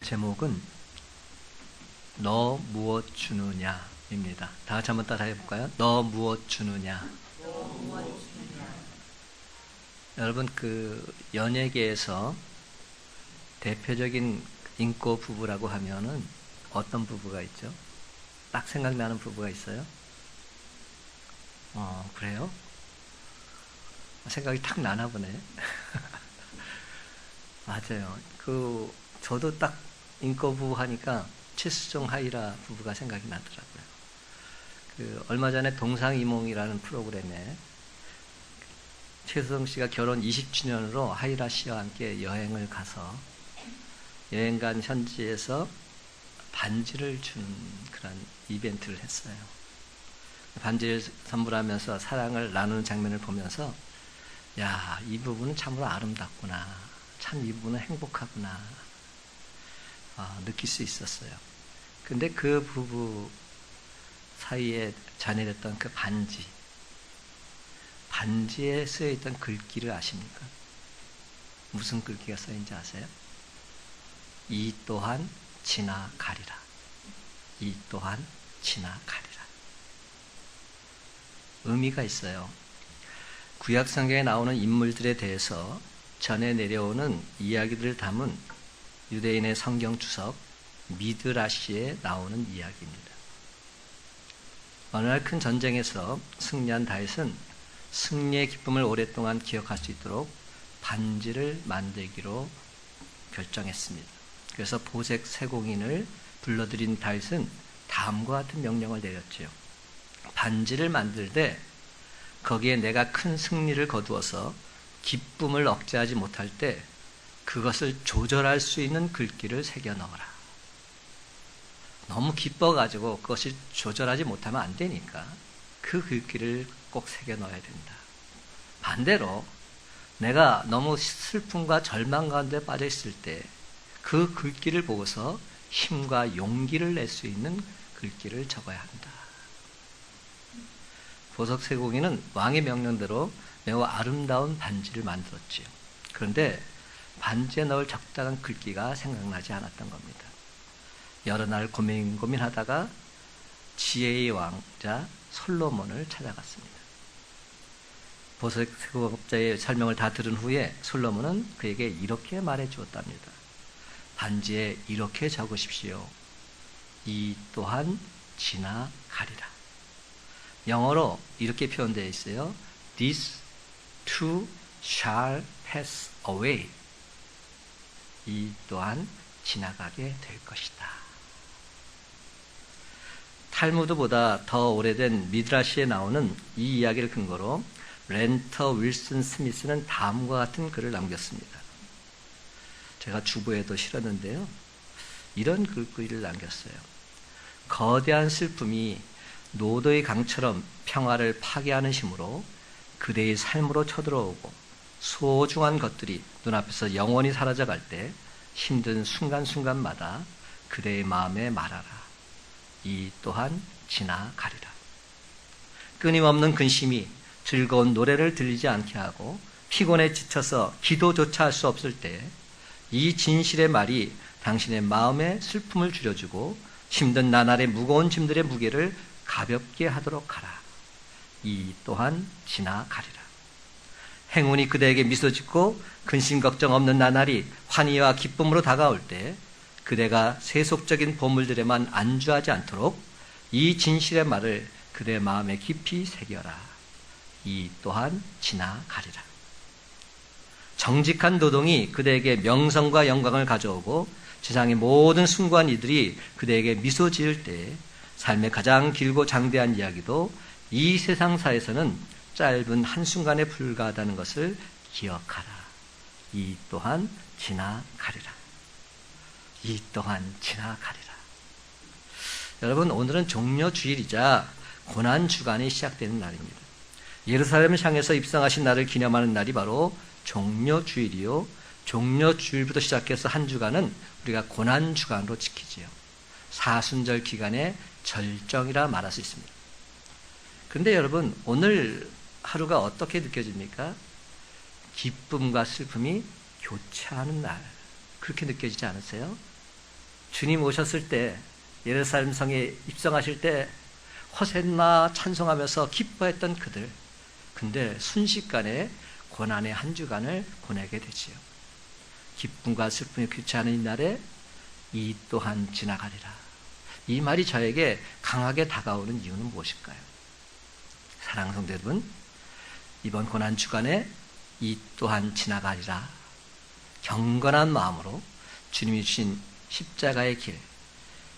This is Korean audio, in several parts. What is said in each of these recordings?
제목은 너 무엇 주느냐입니다. 다 같이 한번 따라 해볼까요? 너 무엇 주느냐. 여러분, 연예계에서 대표적인 인고 부부라고 하면은 어떤 부부가 있죠? 딱 생각나는 부부가 있어요? 그래요? 생각이 탁 나나 보네. 맞아요. 저도 딱 인고 부부 하니까 최수종 하이라 부부가 생각이 나더라고요. 얼마 전에 동상이몽이라는 프로그램에 최수종 씨가 결혼 20주년으로 하이라 씨와 함께 여행을 가서 여행 간 현지에서 반지를 주는 그런 이벤트를 했어요. 반지를 선물하면서 사랑을 나누는 장면을 보면서 야, 이 부부는 참으로 아름답구나. 참 이 부부는 행복하구나. 느낄 수 있었어요. 근데 그 부부 사이에 자녀됐던 그 반지에 쓰여있던 글귀를 아십니까? 무슨 글귀가 써있는지 아세요? 이 또한 지나가리라. 이 또한 지나가리라. 의미가 있어요. 구약 성경에 나오는 인물들에 대해서 전해 내려오는 이야기들을 담은 유대인의 성경 주석 미드라시에 나오는 이야기입니다. 어느 날 큰 전쟁에서 승리한 다윗은 승리의 기쁨을 오랫동안 기억할 수 있도록 반지를 만들기로 결정했습니다. 그래서 보색 세공인을 불러들인 다윗은 다음과 같은 명령을 내렸지요. 반지를 만들되 거기에 내가 큰 승리를 거두어서 기쁨을 억제하지 못할 때 그것을 조절할 수 있는 글귀를 새겨 넣어라. 너무 기뻐가지고 그것이 조절하지 못하면 안 되니까 그 글귀를 꼭 새겨 넣어야 된다. 반대로 내가 너무 슬픔과 절망 가운데 빠져 있을 때 그 글귀를 보고서 힘과 용기를 낼 수 있는 글귀를 적어야 한다. 보석세공인은 왕의 명령대로 매우 아름다운 반지를 만들었지요. 그런데 반지에 넣을 적당한 글귀가 생각나지 않았던 겁니다. 여러 날 고민하다가 지혜의 왕자 솔로몬을 찾아갔습니다. 보석세공업자의 설명을 다 들은 후에 솔로몬은 그에게 이렇게 말해 주었답니다. 반지에 이렇게 적으십시오. 이 또한 지나가리라. 영어로 이렇게 표현되어 있어요. This too shall pass away. 이 또한 지나가게 될 것이다. 탈무드보다 더 오래된 미드라시에 나오는 이 이야기를 근거로 렌터 윌슨 스미스는 다음과 같은 글을 남겼습니다. 제가 주보에도 실었는데요. 이런 글귀를 남겼어요. 거대한 슬픔이 노도의 강처럼 평화를 파괴하는 힘으로 그대의 삶으로 쳐들어오고 소중한 것들이 눈앞에서 영원히 사라져갈 때 힘든 순간순간마다 그대의 마음에 말하라. 이 또한 지나가리라. 끊임없는 근심이 즐거운 노래를 들리지 않게 하고 피곤에 지쳐서 기도조차 할 수 없을 때 이 진실의 말이 당신의 마음에 슬픔을 줄여주고 힘든 나날의 무거운 짐들의 무게를 가볍게 하도록 하라. 이 또한 지나가리라. 행운이 그대에게 미소 짓고 근심 걱정 없는 나날이 환희와 기쁨으로 다가올 때 그대가 세속적인 보물들에만 안주하지 않도록 이 진실의 말을 그대 마음에 깊이 새겨라. 이 또한 지나가리라. 정직한 노동이 그대에게 명성과 영광을 가져오고 세상의 모든 숭고한 이들이 그대에게 미소 지을 때 삶의 가장 길고 장대한 이야기도 이 세상사에서는 짧은 한순간에 불과하다는 것을 기억하라. 이 또한 지나가리라. 이 또한 지나가리라. 여러분, 오늘은 종려주일이자 고난주간이 시작되는 날입니다. 예루살렘을 향해서 입성하신 날을 기념하는 날이 바로 종려주일이요. 종려주일부터 시작해서 한 주간은 우리가 고난주간으로 지키지요. 사순절 기간의 절정이라 말할 수 있습니다. 그런데 여러분, 오늘 하루가 어떻게 느껴집니까? 기쁨과 슬픔이 교차하는 날. 그렇게 느껴지지 않으세요? 주님 오셨을 때 예루살렘 성에 입성하실 때 호산나 찬송하면서 기뻐했던 그들, 근데 순식간에 고난의 한 주간을 보내게 되지요. 기쁨과 슬픔이 교차하는 이날에 이 또한 지나가리라. 이 말이 저에게 강하게 다가오는 이유는 무엇일까요? 사랑하는 성도 여러분, 이번 고난 주간에 이 또한 지나가리라. 경건한 마음으로 주님이 주신 십자가의 길,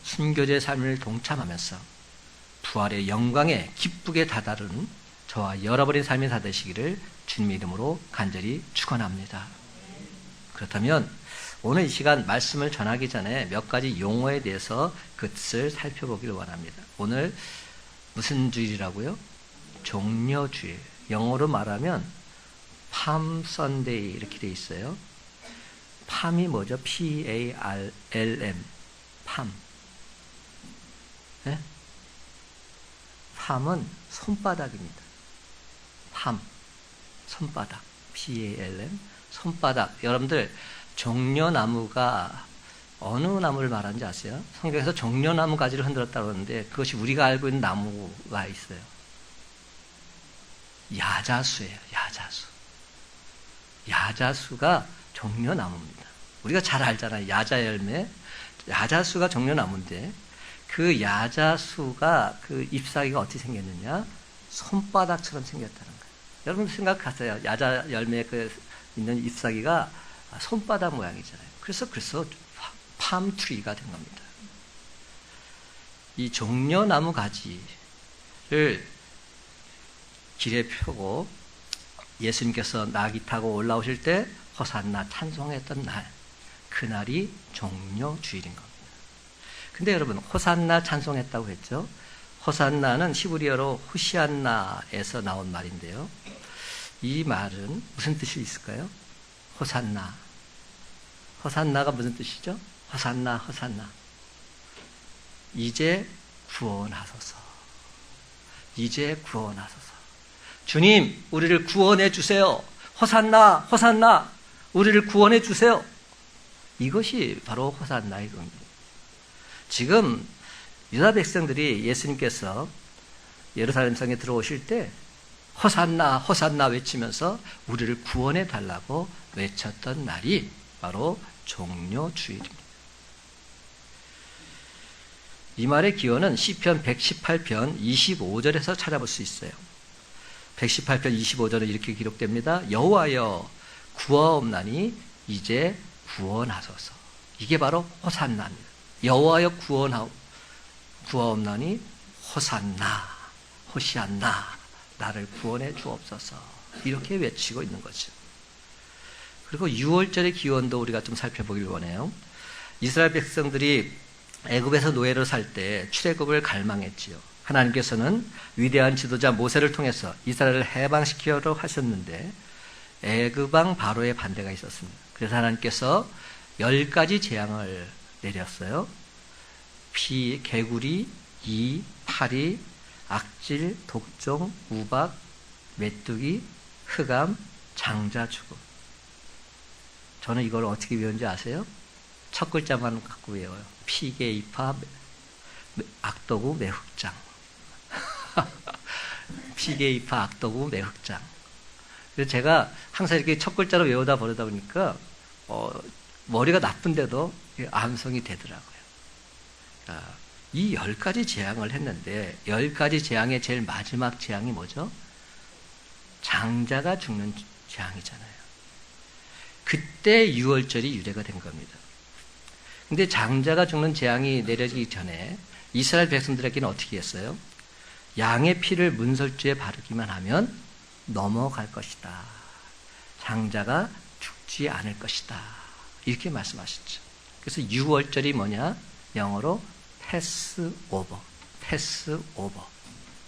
순교자의 삶을 동참하면서 부활의 영광에 기쁘게 다다르는 저와 여러분의 삶이 다 되시기를 주님의 이름으로 간절히 축원합니다. 그렇다면 오늘 이 시간 말씀을 전하기 전에 몇 가지 용어에 대해서 그 뜻을 살펴보기를 원합니다. 오늘 무슨 주일이라고요? 종려주일. 영어로 말하면 Palm Sunday 이렇게 돼 있어요. 팜이 뭐죠? P-A-R-L-M. 팜. 네? 팜은 손바닥입니다. 팜. 손바닥. P-A-L-M. 손바닥. 여러분들 종려나무가 어느 나무를 말하는지 아세요? 성경에서 종려나무 가지를 흔들었다고 하는데 그것이 우리가 알고 있는 나무가 있어요. 야자수예요. 야자수. 야자수가 종려나무입니다. 우리가 잘 알잖아요. 야자열매. 야자수가 종려나무인데 그 야자수가 그 잎사귀가 어떻게 생겼느냐? 손바닥처럼 생겼다는 거예요. 여러분 생각하세요. 야자열매에 그 있는 잎사귀가 손바닥 모양이잖아요. 그래서 팜트리가 된 겁니다. 이 종려나무 가지를 길에 펴고 예수님께서 나귀 타고 올라오실 때 호산나 찬송했던 날, 그날이 종려주일인 겁니다. 근데 여러분 호산나 찬송했다고 했죠? 호산나는 히브리어로 후시안나에서 나온 말인데요. 이 말은 무슨 뜻이 있을까요? 호산나. 호산나가 무슨 뜻이죠? 호산나, 호산나. 이제 구원하소서. 이제 구원하소서. 주님, 우리를 구원해 주세요. 호산나, 호산나. 우리를 구원해 주세요. 이것이 바로 호산나의 겁니다. 지금 유다 백성들이 예수님께서 예루살렘 성에 들어오실 때 호산나, 호산나 외치면서 우리를 구원해 달라고 외쳤던 날이 바로 종려주일입니다. 이 말의 기원은 시편 118편 25절에서 찾아볼 수 있어요. 118편 25절은 이렇게 기록됩니다. 여호와여 구하옵나니 이제 구원하소서. 이게 바로 호산나입니다. 여호와여 구하옵나니 호산나, 호시안나, 나를 구원해 주옵소서. 이렇게 외치고 있는 거죠. 그리고 6월절의 기원도 우리가 좀 살펴보길 원해요. 이스라엘 백성들이 애굽에서 노예로 살 때 출애굽을 갈망했지요. 하나님께서는 위대한 지도자 모세를 통해서 이스라엘을 해방시키려고 하셨는데 애굽 왕 바로의 반대가 있었습니다. 그래서 하나님께서 10가지 재앙을 내렸어요. 개구리, 이, 파리, 악질, 독종, 우박, 메뚜기, 흑암, 장자 죽음. 저는 이걸 어떻게 외운지 아세요? 첫 글자만 갖고 외워요. 피게이파, 악도구, 매흑장. 피게이파, 악도구, 매흑장. 그래서 제가 항상 이렇게 첫 글자로 외우다 버리다 보니까 머리가 나쁜데도 암송이 되더라고요. 이 10가지 재앙을 했는데 10가지 재앙의 제일 마지막 재앙이 뭐죠? 장자가 죽는 재앙이잖아요. 그때 6월절이 유래가 된 겁니다. 근데 장자가 죽는 재앙이 내려지기 전에 이스라엘 백성들에게는 어떻게 했어요? 양의 피를 문설주에 바르기만 하면 넘어갈 것이다. 장자가 죽지 않을 것이다. 이렇게 말씀하셨죠. 그래서 6월절이 뭐냐? 영어로 패스오버, 패스오버,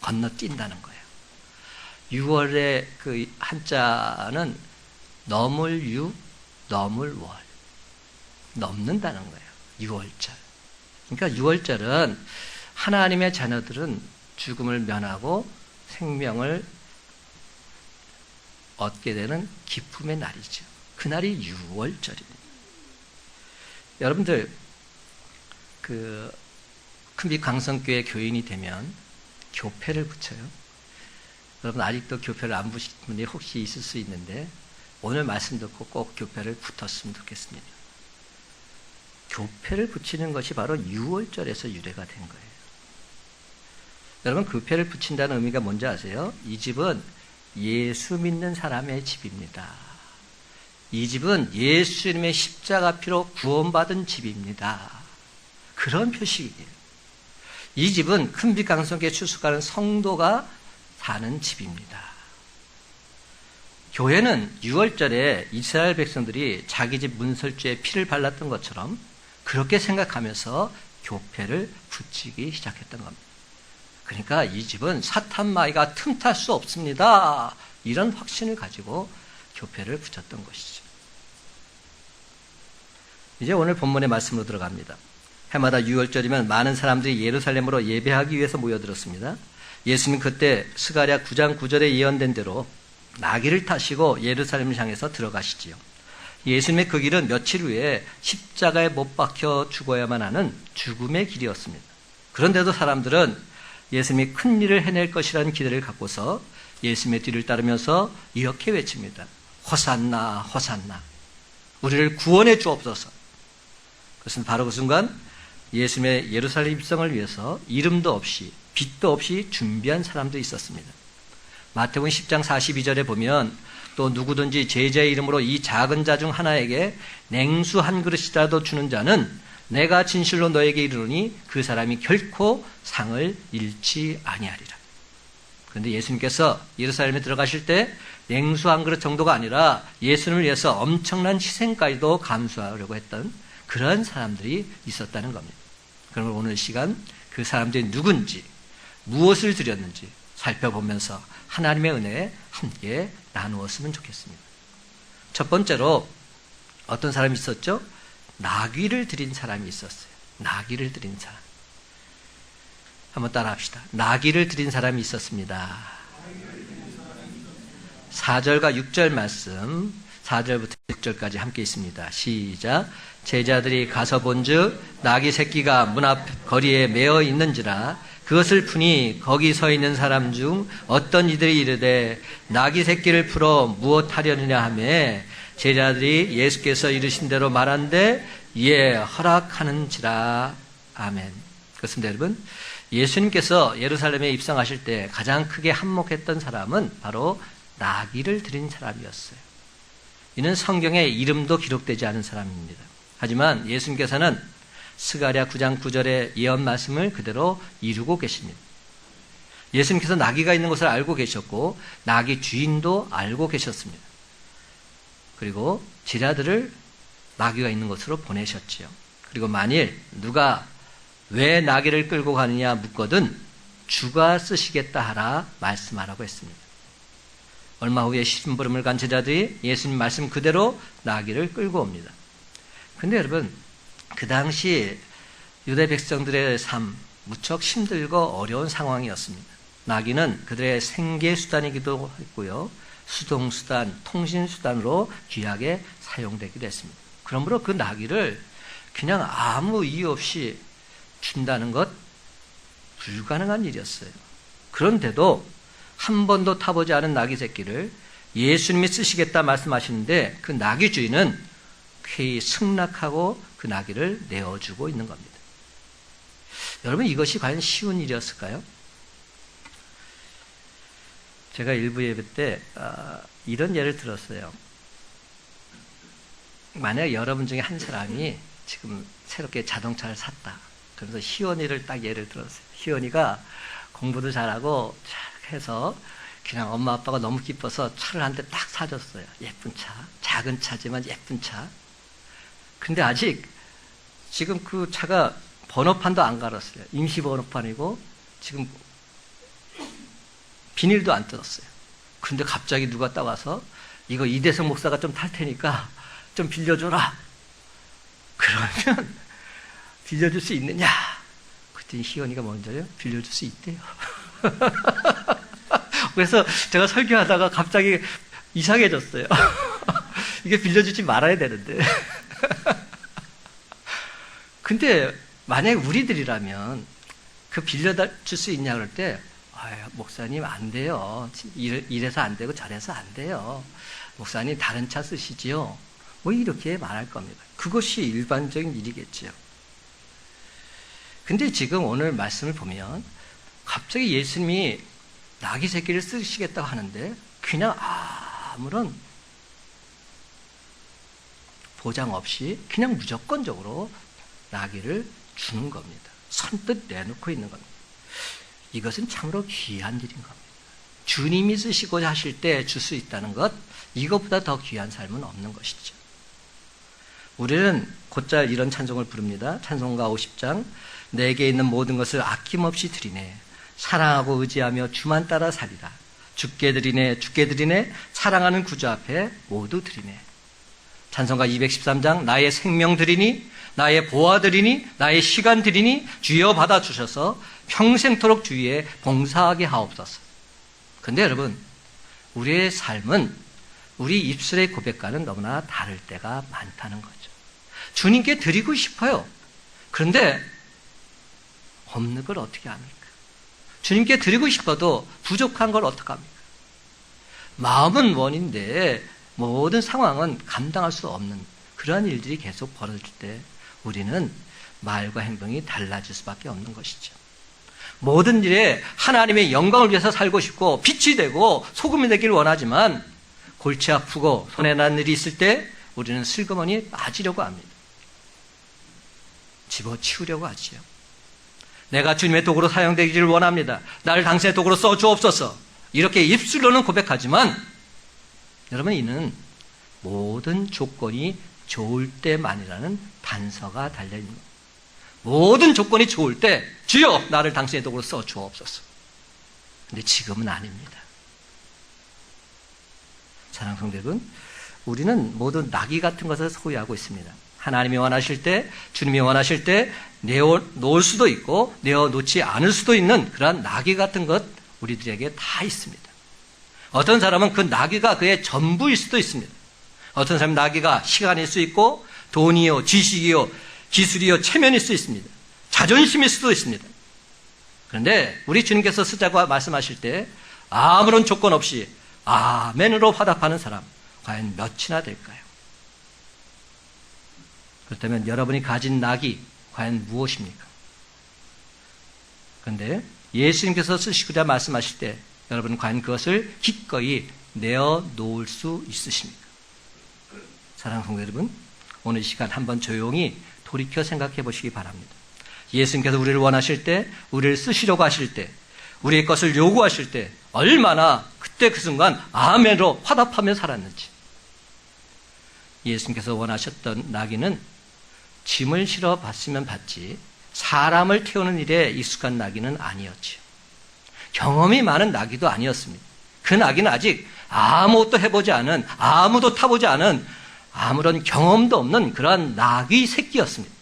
건너뛴다는 거예요. 6월의 그 한자는 넘을 유, 넘을 월, 넘는다는 거예요. 6월절. 그러니까 6월절은 하나님의 자녀들은 죽음을 면하고 생명을 얻게 되는 기쁨의 날이죠. 그날이 6월절입니다. 여러분들 큰빛 강성교회 교인이 되면 교패를 붙여요. 여러분 아직도 교패를 안 붙인 분이 혹시 있을 수 있는데 오늘 말씀 듣고 꼭 교패를 붙었으면 좋겠습니다. 교패를 붙이는 것이 바로 유월절에서 유래가 된 거예요. 여러분 교패를 붙인다는 의미가 뭔지 아세요? 이 집은 예수 믿는 사람의 집입니다. 이 집은 예수님의 십자가 피로 구원받은 집입니다. 그런 표식이에요. 이 집은 큰빛 강성교회 출석하는 성도가 사는 집입니다. 교회는 유월절에 이스라엘 백성들이 자기 집 문설주에 피를 발랐던 것처럼 그렇게 생각하면서 교패를 붙이기 시작했던 겁니다. 그러니까 이 집은 사탄 마귀가 틈탈 수 없습니다. 이런 확신을 가지고 교패를 붙였던 것이죠. 이제 오늘 본문의 말씀으로 들어갑니다. 해마다 유월절이면 많은 사람들이 예루살렘으로 예배하기 위해서 모여들었습니다. 예수님 그때 스가랴 9장 9절에 예언된 대로 나귀를 타시고 예루살렘을 향해서 들어가시지요. 예수님의 그 길은 며칠 후에 십자가에 못 박혀 죽어야만 하는 죽음의 길이었습니다. 그런데도 사람들은 예수님이 큰 일을 해낼 것이라는 기대를 갖고서 예수님의 뒤를 따르면서 이렇게 외칩니다. 호산나 호산나 우리를 구원해 주옵소서. 그것은 바로 그 순간 예수님의 예루살렘 입성을 위해서 이름도 없이 빛도 없이 준비한 사람도 있었습니다. 마태복음 10장 42절에 보면 또 누구든지 제자의 이름으로 이 작은 자 중 하나에게 냉수 한 그릇이라도 주는 자는 내가 진실로 너에게 이르노니 그 사람이 결코 상을 잃지 아니하리라. 그런데 예수님께서 예루살렘에 들어가실 때 냉수 한 그릇 정도가 아니라 예수님을 위해서 엄청난 희생까지도 감수하려고 했던 그런 사람들이 있었다는 겁니다. 그러면 오늘 시간 그 사람들이 누군지 무엇을 드렸는지 살펴보면서 하나님의 은혜에 함께 나누었으면 좋겠습니다. 첫 번째로 어떤 사람이 있었죠? 나귀를 드린 사람이 있었어요. 나귀를 드린 사람. 한번 따라 합시다. 나귀를 드린 사람이 있었습니다. 4절과 6절 말씀 4절부터 6절까지 함께 있습니다. 시작. 제자들이 가서 본즉 나귀 새끼가 문 앞 거리에 매어 있는지라 그것을 푸니 거기 서 있는 사람 중 어떤 이들이 이르되 나귀 새끼를 풀어 무엇 하려느냐 하매 제자들이 예수께서 이르신 대로 말한데 예 허락하는지라. 아멘. 그렇습니다. 여러분 예수님께서 예루살렘에 입성하실 때 가장 크게 한몫했던 사람은 바로 나귀를 드린 사람이었어요. 이는 성경에 이름도 기록되지 않은 사람입니다. 하지만 예수님께서는 스가랴 9장 9절의 예언 말씀을 그대로 이루고 계십니다. 예수님께서 나귀가 있는 것을 알고 계셨고 나귀 주인도 알고 계셨습니다. 그리고 제자들을 나귀가 있는 곳으로 보내셨지요. 그리고 만일 누가 왜 나귀를 끌고 가느냐 묻거든 주가 쓰시겠다 하라 말씀하라고 했습니다. 얼마 후에 심부름을 간 제자들이 예수님 말씀 그대로 나귀를 끌고 옵니다. 근데 여러분 그 당시 유대 백성들의 삶 무척 힘들고 어려운 상황이었습니다. 나귀는 그들의 생계수단이기도 했고요. 수동수단, 통신수단으로 귀하게 사용되기도 했습니다. 그러므로 그 나귀를 그냥 아무 이유 없이 준다는 것 불가능한 일이었어요. 그런데도 한 번도 타보지 않은 나귀 새끼를 예수님이 쓰시겠다 말씀하시는데 그 나귀 주인은 쾌히 승낙하고 그 나귀를 내어주고 있는 겁니다. 여러분 이것이 과연 쉬운 일이었을까요? 제가 일부 예배 때 이런 예를 들었어요. 만약 여러분 중에 한 사람이 지금 새롭게 자동차를 샀다. 그래서 희원이를 딱 예를 들었어요. 희원이가 공부도 잘하고 해서 그냥 엄마 아빠가 너무 기뻐서 차를 한 대 딱 사줬어요. 예쁜 차. 작은 차지만 예쁜 차. 근데 아직 지금 그 차가 번호판도 안 갈았어요. 임시 번호판이고 지금 비닐도 안 뜯었어요. 근데 갑자기 누가 딱 와서 이거 이대성 목사가 좀 탈 테니까 좀 빌려줘라. 그러면 빌려줄 수 있느냐? 그랬더니 희원이가 먼저요. 빌려줄 수 있대요. 그래서 제가 설교하다가 갑자기 이상해졌어요. 이게 빌려주지 말아야 되는데. 근데 만약에 우리들이라면 그 빌려줄 수 있냐 그럴 때, 목사님 안 돼요. 이래서 안 되고 저래서 안 돼요. 목사님 다른 차 쓰시지요. 뭐 이렇게 말할 겁니다. 그것이 일반적인 일이겠지요. 근데 지금 오늘 말씀을 보면 갑자기 예수님이 나귀 새끼를 쓰시겠다고 하는데 그냥 아무런 보장 없이 그냥 무조건적으로 나귀를 주는 겁니다. 선뜻 내놓고 있는 겁니다. 이것은 참으로 귀한 일인 겁니다. 주님이 쓰시고자 하실 때 줄 수 있다는 것, 이것보다 더 귀한 삶은 없는 것이죠. 우리는 곧잘 이런 찬송을 부릅니다. 찬송가 50장, 내게 있는 모든 것을 아낌없이 드리네. 사랑하고 의지하며 주만 따라 살리라. 주께 드리네, 주께 드리네. 사랑하는 구주 앞에 모두 드리네. 찬송가 213장, 나의 생명 드리니, 나의 보화 드리니, 나의 시간 드리니 주여 받아주셔서 평생토록 주위에 봉사하게 하옵소서. 근데 여러분, 우리의 삶은 우리 입술의 고백과는 너무나 다를 때가 많다는 거죠. 주님께 드리고 싶어요. 그런데 없는 걸 어떻게 합니까? 주님께 드리고 싶어도 부족한 걸 어떡합니까? 마음은 원인데 모든 상황은 감당할 수 없는 그러한 일들이 계속 벌어질 때 우리는 말과 행동이 달라질 수밖에 없는 것이죠. 모든 일에 하나님의 영광을 위해서 살고 싶고 빛이 되고 소금이 되기를 원하지만 골치 아프고 손해 난 일이 있을 때 우리는 슬그머니 빠지려고 합니다. 집어치우려고 하지요. 내가 주님의 도구로 사용되기를 원합니다. 나를 당신의 도구로 써주옵소서. 이렇게 입술로는 고백하지만 여러분, 이는 모든 조건이 좋을 때만이라는 단서가 달려있는 겁니다. 모든 조건이 좋을 때 주여 나를 당신의 도구로 써주옵소서. 근데 지금은 아닙니다. 사랑하는 성도 여러분, 우리는 모두 나귀 같은 것을 소유하고 있습니다. 하나님이 원하실 때, 주님이 원하실 때 내어놓을 수도 있고 내어놓지 않을 수도 있는 그러한 나귀 같은 것 우리들에게 다 있습니다. 어떤 사람은 그 나귀가 그의 전부일 수도 있습니다. 어떤 사람은 나귀가 시간일 수 있고 돈이요, 지식이요, 기술이요, 체면일 수 있습니다. 자존심일 수도 있습니다. 그런데 우리 주님께서 쓰자고 말씀하실 때 아무런 조건 없이 아멘으로 화답하는 사람 과연 몇이나 될까요? 그렇다면 여러분이 가진 낙이 과연 무엇입니까? 그런데 예수님께서 쓰시고자 말씀하실 때 여러분은 과연 그것을 기꺼이 내어놓을 수 있으십니까? 사랑하는 성도 여러분, 오늘 이 시간 한번 조용히 돌이켜 생각해 보시기 바랍니다. 예수님께서 우리를 원하실 때, 우리를 쓰시려고 하실 때, 우리의 것을 요구하실 때 얼마나 그때 그 순간 아멘으로 화답하며 살았는지. 예수님께서 원하셨던 나귀는 짐을 실어 봤으면 봤지 사람을 태우는 일에 익숙한 나귀는 아니었지요. 경험이 많은 나귀도 아니었습니다. 그 나귀는 아직 아무것도 해보지 않은, 아무도 타보지 않은, 아무런 경험도 없는 그러한 나귀 새끼였습니다.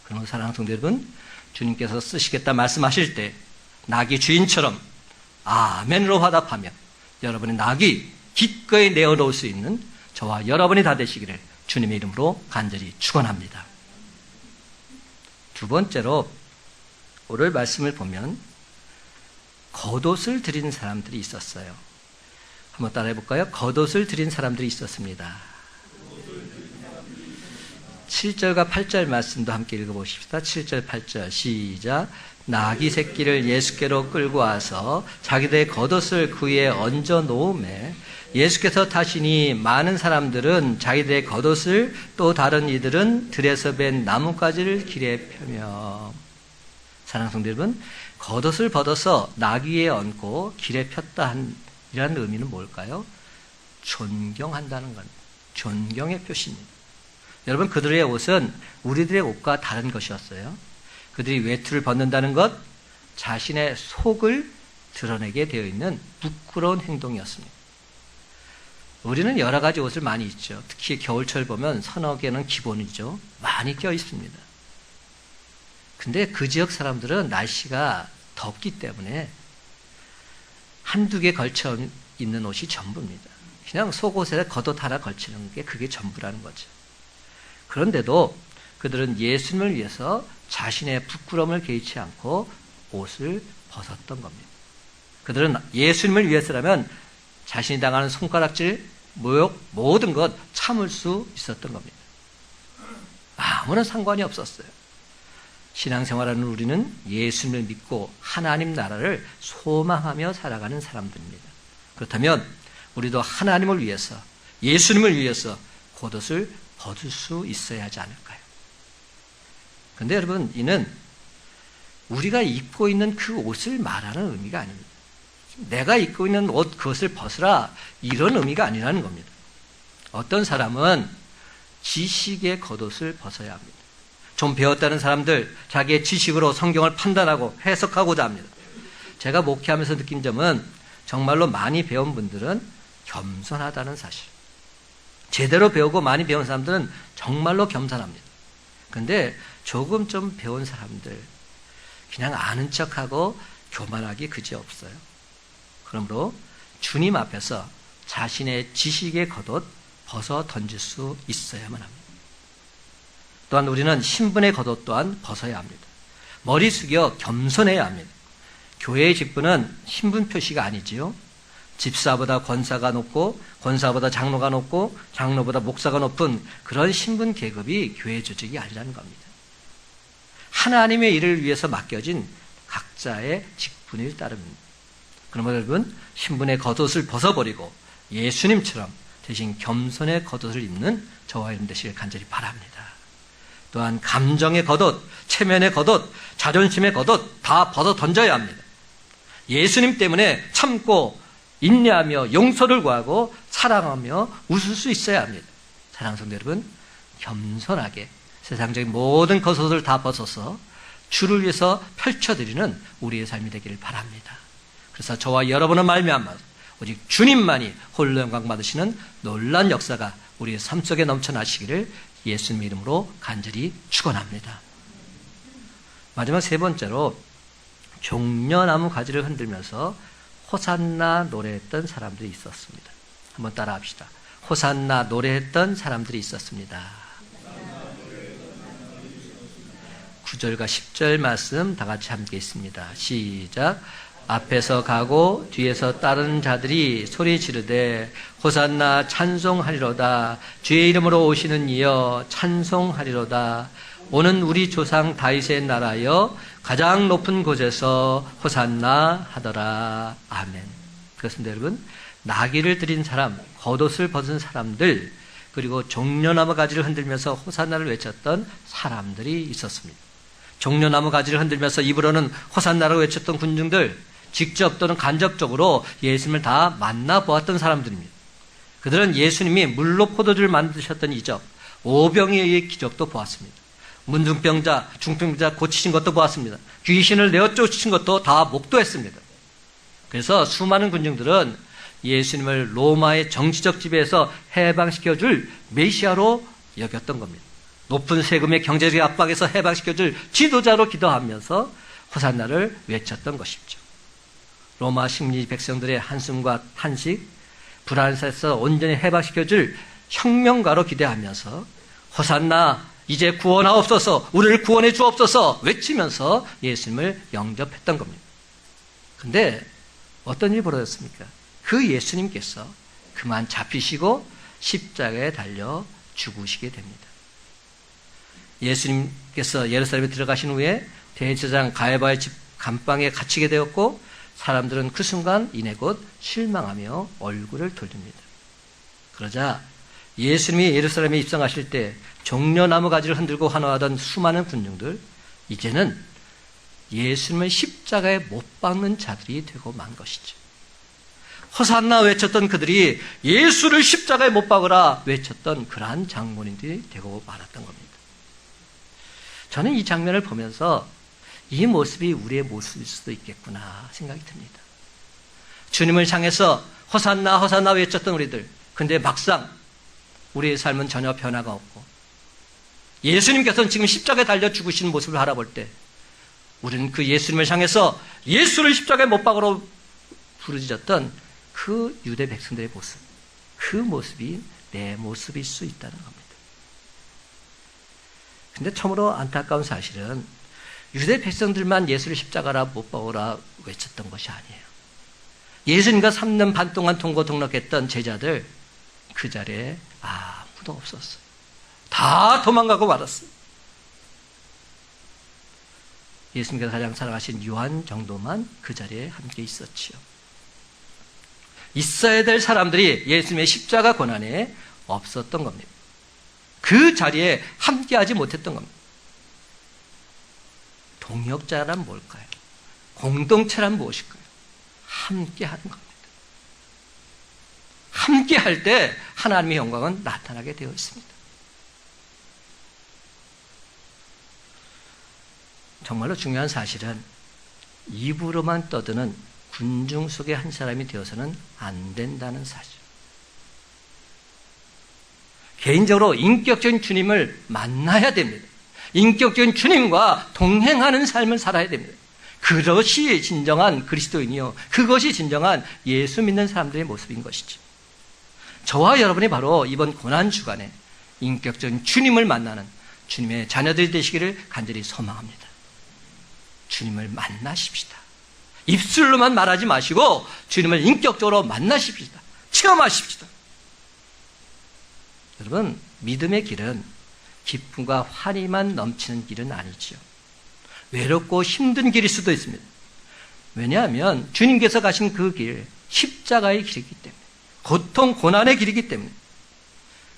그러므로 사랑하는 성도 여러분, 주님께서 쓰시겠다 말씀하실 때 나귀 주인처럼 아멘으로 화답하며 여러분의 나귀 기꺼이 내어놓을 수 있는 저와 여러분이 다 되시기를 주님의 이름으로 간절히 축원합니다. 두 번째로 오늘 말씀을 보면 겉옷을 드린 사람들이 있었어요. 한번 따라해 볼까요? 겉옷을 드린 사람들이 있었습니다. 7절과 8절 말씀도 함께 읽어보십시다. 7절, 8절 시작. 나귀 새끼를 예수께로 끌고 와서 자기들의 겉옷을 그 위에 얹어 놓음에 예수께서 타시니 많은 사람들은 자기들의 겉옷을 또 다른 이들은 들에서 벤 나뭇가지를 길에 펴며. 사랑하는 성도 여러분, 겉옷을 벗어서 나귀 위에 얹고 길에 폈다 이라는 의미는 뭘까요? 존경한다는 겁니다. 존경의 표시입니다. 여러분, 그들의 옷은 우리들의 옷과 다른 것이었어요. 그들이 외투를 벗는다는 것, 자신의 속을 드러내게 되어 있는 부끄러운 행동이었습니다. 우리는 여러 가지 옷을 많이 입죠. 특히 겨울철 보면 서너 개는 기본이죠. 많이 껴 있습니다. 근데 그 지역 사람들은 날씨가 덥기 때문에 한두 개 걸쳐 입는 옷이 전부입니다. 그냥 속옷에 겉옷 하나 걸치는 게 그게 전부라는 거죠. 그런데도 그들은 예수님을 위해서 자신의 부끄러움을 개의치 않고 옷을 벗었던 겁니다. 그들은 예수님을 위해서라면 자신이 당하는 손가락질, 모욕, 모든 것 참을 수 있었던 겁니다. 아무런 상관이 없었어요. 신앙생활하는 우리는 예수님을 믿고 하나님 나라를 소망하며 살아가는 사람들입니다. 그렇다면 우리도 하나님을 위해서, 예수님을 위해서 겉옷을 벗을 수 있어야 하지 않을까요? 그런데 여러분, 이는 우리가 입고 있는 그 옷을 말하는 의미가 아닙니다. 내가 입고 있는 옷, 그것을 벗으라, 이런 의미가 아니라는 겁니다. 어떤 사람은 지식의 겉옷을 벗어야 합니다. 좀 배웠다는 사람들, 자기의 지식으로 성경을 판단하고 해석하고자 합니다. 제가 목회하면서 느낀 점은 정말로 많이 배운 분들은 겸손하다는 사실. 제대로 배우고 많이 배운 사람들은 정말로 겸손합니다. 그런데 조금 좀 배운 사람들, 그냥 아는 척하고 교만하기 그지없어요. 그러므로 주님 앞에서 자신의 지식의 겉옷 벗어 던질 수 있어야만 합니다. 또한 우리는 신분의 겉옷 또한 벗어야 합니다. 머리 숙여 겸손해야 합니다. 교회의 직분은 신분 표시가 아니지요. 집사보다 권사가 높고 권사보다 장로가 높고 장로보다 목사가 높은 그런 신분 계급이 교회 조직이 아니라는 겁니다. 하나님의 일을 위해서 맡겨진 각자의 직분일 따름입니다. 그러면 여러분, 신분의 겉옷을 벗어버리고 예수님처럼 대신 겸손의 겉옷을 입는 저와 여러분 되시길 간절히 바랍니다. 또한 감정의 겉옷, 체면의 겉옷, 자존심의 겉옷 다 벗어 던져야 합니다. 예수님 때문에 참고 인내하며 용서를 구하고 사랑하며 웃을 수 있어야 합니다. 사랑하는 성도 여러분, 겸손하게 세상적인 모든 겉옷을 다 벗어서 주를 위해서 펼쳐드리는 우리의 삶이 되기를 바랍니다. 그래서 저와 여러분은 말미암아 오직 주님만이 홀로 영광 받으시는 놀라운 역사가 우리의 삶 속에 넘쳐나시기를 예수님 이름으로 간절히 축원합니다. 마지막 세 번째로 종려나무 가지를 흔들면서 호산나 노래했던 사람들이 있었습니다. 한번 따라 합시다. 호산나 노래했던 사람들이 있었습니다. 9절과 10절 말씀 다 같이 함께 있습니다. 시작. 앞에서 가고 뒤에서 따르는 자들이 소리 지르되 호산나 찬송하리로다. 주의 이름으로 오시는 이여 찬송하리로다. 오는 우리 조상 다윗의 나라여 가장 높은 곳에서 호산나 하더라. 아멘. 그렇습니다, 여러분. 나귀를 드린 사람, 겉옷을 벗은 사람들, 그리고 종려나무 가지를 흔들면서 호산나를 외쳤던 사람들이 있었습니다. 종려나무 가지를 흔들면서 입으로는 호산나를 외쳤던 군중들, 직접 또는 간접적으로 예수님을 다 만나보았던 사람들입니다. 그들은 예수님이 물로 포도주를 만드셨던 이적, 오병이에 의해 기적도 보았습니다. 문둥병자, 중풍자 고치신 것도 보았습니다. 귀신을 내어 쫓으신 것도 다 목도했습니다. 그래서 수많은 군중들은 예수님을 로마의 정치적 지배에서 해방시켜줄 메시아로 여겼던 겁니다. 높은 세금의 경제적 압박에서 해방시켜줄 지도자로 기도하면서 호산나를 외쳤던 것이죠. 로마 식민지 백성들의 한숨과 탄식, 불안에서 온전히 해방시켜줄 혁명가로 기대하면서 호산나 이제 구원하옵소서, 우리를 구원해 주옵소서 외치면서 예수님을 영접했던 겁니다. 그런데 어떤 일이 벌어졌습니까? 그 예수님께서 그만 잡히시고 십자가에 달려 죽으시게 됩니다. 예수님께서 예루살렘에 들어가신 후에 대제사장 가야바의 집 감방에 갇히게 되었고 사람들은 그 순간 이내 곧 실망하며 얼굴을 돌립니다. 그러자 예수님이 예루살렘에 입성하실 때 종려나무 가지를 흔들고 환호하던 수많은 군중들, 이제는 예수님을 십자가에 못 박는 자들이 되고 만 것이죠. 호산나 외쳤던 그들이 예수를 십자가에 못 박으라 외쳤던 그러한 장본인들이 되고 말았던 겁니다. 저는 이 장면을 보면서 이 모습이 우리의 모습일 수도 있겠구나 생각이 듭니다. 주님을 향해서 호산나 호산나 외쳤던 우리들, 근데 막상 우리의 삶은 전혀 변화가 없고 예수님께서는 지금 십자가에 달려 죽으시는 모습을 바라볼 때 우리는 그 예수님을 향해서 예수를 십자가에 못 박으러 부르짖었던 그 유대 백성들의 모습, 그 모습이 내 모습일 수 있다는 겁니다. 근데 참으로 안타까운 사실은 유대 백성들만 예수를 십자가라 못 박으라 외쳤던 것이 아니에요. 예수님과 3년 반 동안 동고동락했던 제자들 그 자리에 아무도 없었어요. 다 도망가고 말았어요. 예수님께서 가장 사랑하신 요한 정도만 그 자리에 함께 있었지요. 있어야 될 사람들이 예수님의 십자가 고난에 없었던 겁니다. 그 자리에 함께하지 못했던 겁니다. 동역자란 뭘까요? 공동체란 무엇일까요? 함께하는 겁니다. 함께할 때 하나님의 영광은 나타나게 되어 있습니다. 정말로 중요한 사실은 입으로만 떠드는 군중 속의 한 사람이 되어서는 안 된다는 사실. 개인적으로 인격적인 주님을 만나야 됩니다. 인격적인 주님과 동행하는 삶을 살아야 됩니다. 그것이 진정한 그리스도인이요, 그것이 진정한 예수 믿는 사람들의 모습인 것이죠. 저와 여러분이 바로 이번 고난주간에 인격적인 주님을 만나는 주님의 자녀들이 되시기를 간절히 소망합니다. 주님을 만나십시다. 입술로만 말하지 마시고 주님을 인격적으로 만나십시다. 체험하십시다. 여러분, 믿음의 길은 기쁨과 환희만 넘치는 길은 아니지요. 외롭고 힘든 길일 수도 있습니다. 왜냐하면 주님께서 가신 그 길, 십자가의 길이기 때문에, 고통, 고난의 길이기 때문에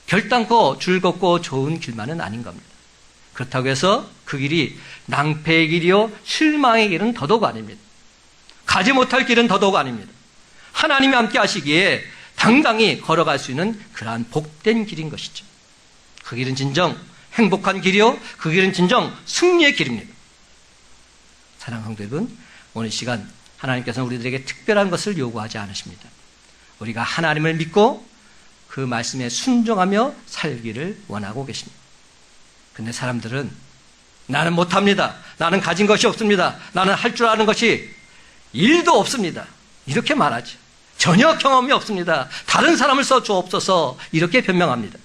결단코 즐겁고 좋은 길만은 아닌 겁니다. 그렇다고 해서 그 길이 낭패의 길이요 실망의 길은 더더욱 아닙니다. 가지 못할 길은 더더욱 아닙니다. 하나님이 함께 하시기에 당당히 걸어갈 수 있는 그러한 복된 길인 것이죠. 그 길은 진정 행복한 길이요, 그 길은 진정 승리의 길입니다. 사랑하는 성도 여러분, 오늘 시간 하나님께서는 우리들에게 특별한 것을 요구하지 않으십니다. 우리가 하나님을 믿고 그 말씀에 순종하며 살기를 원하고 계십니다. 근데 사람들은 나는 못합니다. 나는 가진 것이 없습니다. 나는 할 줄 아는 것이 1도 없습니다. 이렇게 말하죠. 전혀 경험이 없습니다. 다른 사람을 써 주옵소서, 이렇게 변명합니다.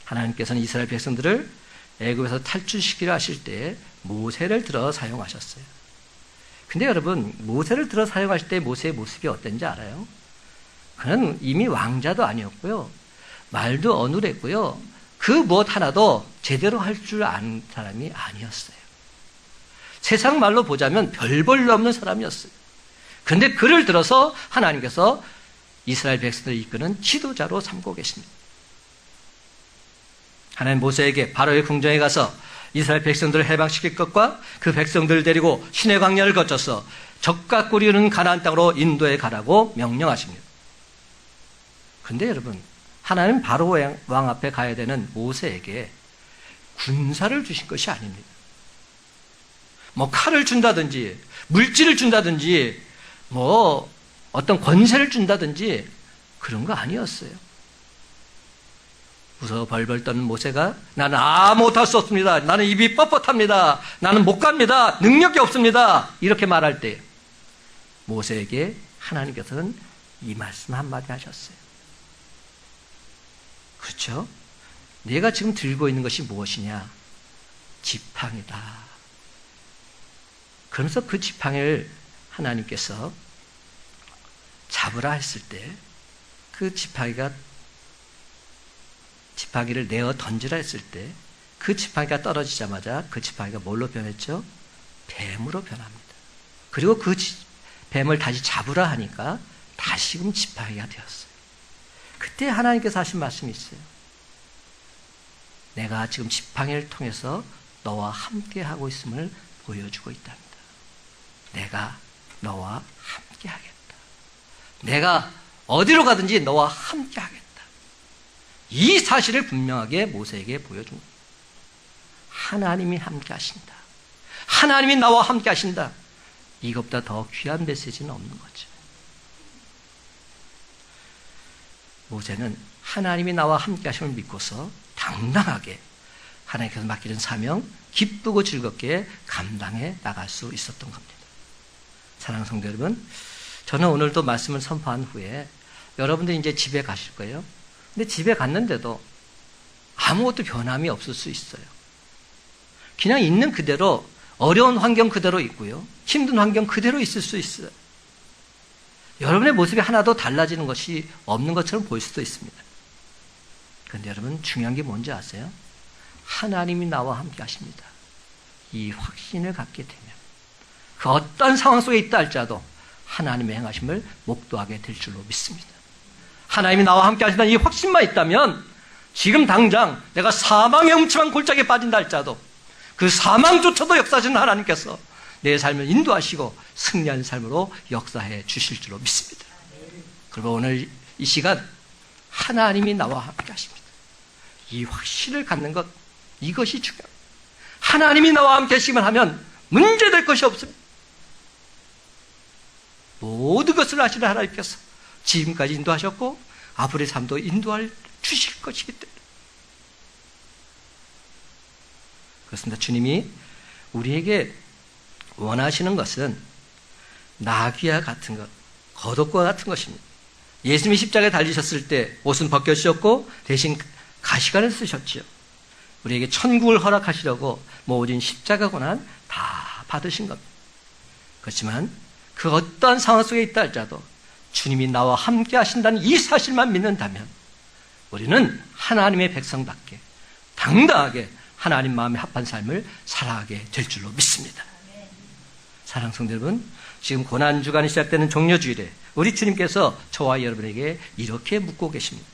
하나님께서는 이스라엘 백성들을 애굽에서 탈출시키려 하실 때 모세를 들어 사용하셨어요. 근데 여러분, 모세를 들어 사용하실 때 모세의 모습이 어땠는지 알아요? 그는 이미 왕자도 아니었고요, 말도 어눌했고요, 그 무엇 하나도 제대로 할 줄 아는 사람이 아니었어요. 세상 말로 보자면 별 볼일 없는 사람이었어요. 그런데 그를 들어서 하나님께서 이스라엘 백성들을 이끄는 지도자로 삼고 계십니다. 하나님 모세에게 바로의 궁정에 가서 이스라엘 백성들을 해방시킬 것과 그 백성들을 데리고 시내 광야를 거쳐서 적과 꿀이 가나안 땅으로 인도해 가라고 명령하십니다. 그런데 여러분, 하나님 바로 왕 앞에 가야 되는 모세에게 군사를 주신 것이 아닙니다. 뭐 칼을 준다든지 물질을 준다든지 뭐 어떤 권세를 준다든지 그런 거 아니었어요. 무서워 벌벌 떠는 모세가 나는 못할 수 없습니다. 나는 입이 뻣뻣합니다. 나는 못 갑니다. 능력이 없습니다. 이렇게 말할 때 모세에게 하나님께서는 이 말씀 한마디 하셨어요. 그렇죠? 내가 지금 들고 있는 것이 무엇이냐? 지팡이다. 그러면서 그 지팡이를 하나님께서 잡으라 했을 때 그 지팡이를 내어 던지라 했을 때 그 지팡이가 떨어지자마자 그 지팡이가 뭘로 변했죠? 뱀으로 변합니다. 그리고 그 뱀을 다시 잡으라 하니까 다시금 지팡이가 되었어요. 그때 하나님께서 하신 말씀이 있어요. 내가 지금 지팡이를 통해서 너와 함께 하고 있음을 보여주고 있답니다. 내가 너와 함께 하겠다. 내가 어디로 가든지 너와 함께 하겠다. 이 사실을 분명하게 모세에게 보여준 겁니다. 하나님이 함께 하신다. 하나님이 나와 함께 하신다. 이것보다 더 귀한 메시지는 없는 거죠. 모세는 하나님이 나와 함께 하심을 믿고서 당당하게 하나님께서 맡기는 사명 기쁘고 즐겁게 감당해 나갈 수 있었던 겁니다. 사랑하는 성도 여러분, 저는 오늘도 말씀을 선포한 후에 여러분들 이제 집에 가실 거예요. 근데 집에 갔는데도 아무것도 변함이 없을 수 있어요. 그냥 있는 그대로 어려운 환경 그대로 있고요. 힘든 환경 그대로 있을 수 있어요. 여러분의 모습이 하나도 달라지는 것이 없는 것처럼 보일 수도 있습니다. 그런데 여러분 중요한 게 뭔지 아세요? 하나님이 나와 함께 하십니다. 이 확신을 갖게 되면 그 어떤 상황 속에 있다 할지라도 하나님의 행하심을 목도하게 될 줄로 믿습니다. 하나님이 나와 함께 하신다는 이 확신만 있다면 지금 당장 내가 사망의 음침한 골짜기에 빠진다 할지라도 그 사망조차도 역사하시는 하나님께서 내 삶을 인도하시고 승리하는 삶으로 역사해 주실 줄로 믿습니다. 그리고 오늘 이 시간 하나님이 나와 함께 하십니다. 이 확신을 갖는 것, 이것이 중요합니다. 하나님이 나와 함께 하시기만 하면 문제될 것이 없습니다. 모든 것을 아시는 하나님께서 지금까지 인도하셨고 앞으로의 삶도 인도할 주실 것이기 때문에 그렇습니다. 주님이 우리에게 원하시는 것은 나귀와 같은 것, 겉옷과 같은 것입니다. 예수님이 십자가에 달리셨을 때 옷은 벗겨주셨고 대신 가시관을 쓰셨지요. 우리에게 천국을 허락하시려고 모진 십자가 고난 다 받으신 겁니다. 그렇지만 그 어떠한 상황 속에 있다 할지라도 주님이 나와 함께 하신다는 이 사실만 믿는다면 우리는 하나님의 백성답게 당당하게 하나님 마음에 합한 삶을 살아가게 될 줄로 믿습니다. 사랑하는 성도 여러분, 지금 고난주간이 시작되는 종려주일에 우리 주님께서 저와 여러분에게 이렇게 묻고 계십니다.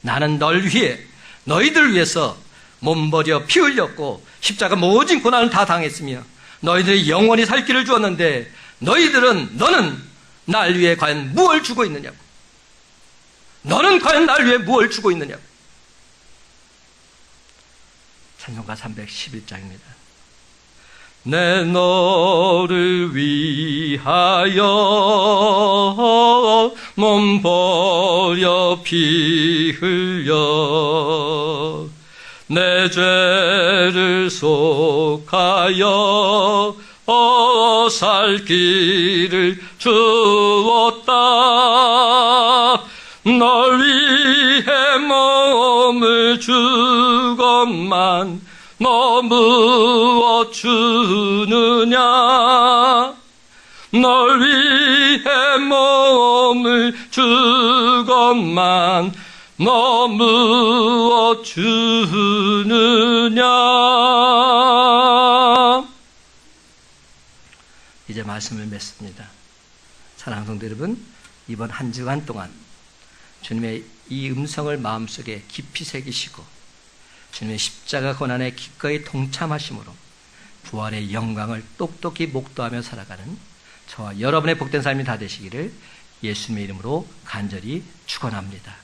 나는 널 위해 너희들 위해서 몸버려 피 흘렸고 십자가 모진 고난을 다 당했으며 너희들이 영원히 살 길을 주었는데 너는 날 위해 과연 무엇을 주고 있느냐고. 너는 과연 날 위해 무엇을 주고 있느냐고. 찬송가 311장입니다. 내 너를 위하여 몸버려 피 흘려 내 죄를 속하여 살 길을 주었다. 널 위해 몸을 주건만 너 무엇 주느냐. 널 위해 몸을 주건만 너 무엇 주느냐. 이제 말씀을 맺습니다. 사랑하는 성도 여러분, 이번 한 주간 동안 주님의 이 음성을 마음속에 깊이 새기시고 주님의 십자가 고난에 기꺼이 동참하심으로 부활의 영광을 똑똑히 목도하며 살아가는 저와 여러분의 복된 삶이 다 되시기를 예수님의 이름으로 간절히 축원합니다.